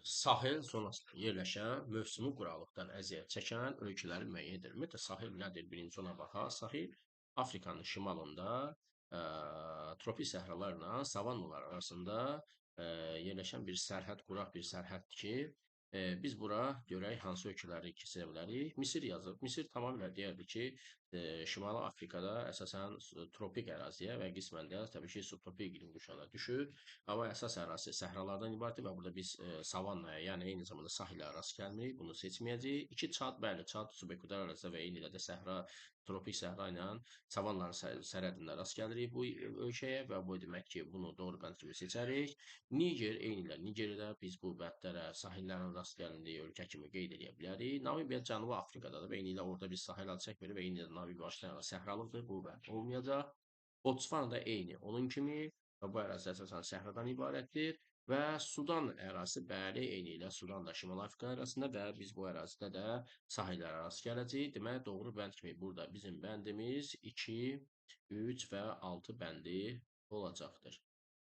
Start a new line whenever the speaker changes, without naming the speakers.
Sahil zonasında yerləşən, mövsümi quraqlıqdan əziyyət çəkən ölkələri müəyyən edir. Ümumiyyətlə sahil nədir? Birinci ona baxaq. Sahil Afrikanın şimalında tropik səhralarla savannalar arasında yerləşən bir sərhəd, quraq bir sərhəddir ki, biz bura görək hansı ölkələri keçə bilərik. Misir yazıb. Misir tamamilə deyərdi ki, Şimali Afrikada əsasən tropik əraziyə və qismən də təbii ki, subtropik iqlim qurşağına düşür. Hava əsas ərazisi səhralardan ibarətdir və burada biz savannaya, yəni eyni zamanda sahilə rast gəlmirik. Bunu seçməyəcəyik. İki Çad, bəli, Çad subekvator ərazisi və eyni ilə də səhra, tropik səhra ilə savannaların sərhədində rast gəlirik bu ölkəyə və bu demək ki, bunu doğru bənd kimi seçərik. Niger, eyni ilə Nigerdə biz bu bəndlərə, sahillərin rast gəlindiyi ölkə kimi qeyd edə bilərik. Namibiya Cənubi Afrikadadır və eyni ilə orada biz sahil adı çəkmirik və eyni ilə Namibiya başlayaraq səhralıqdır, bu bənd olmayacaq. Botsvana da eyni onun kimi və bu ərazi əsasən səhradan ibarətdir. Və Sudan ərazisi bəli, eyni ilə Sudanla Şimali Afrika arasında və biz bu ərazidə də sahillərə rast gələcəyik. Demək, doğru bənd kimi burada bizim bəndimiz 2, 3 və 6 bəndi olacaqdır.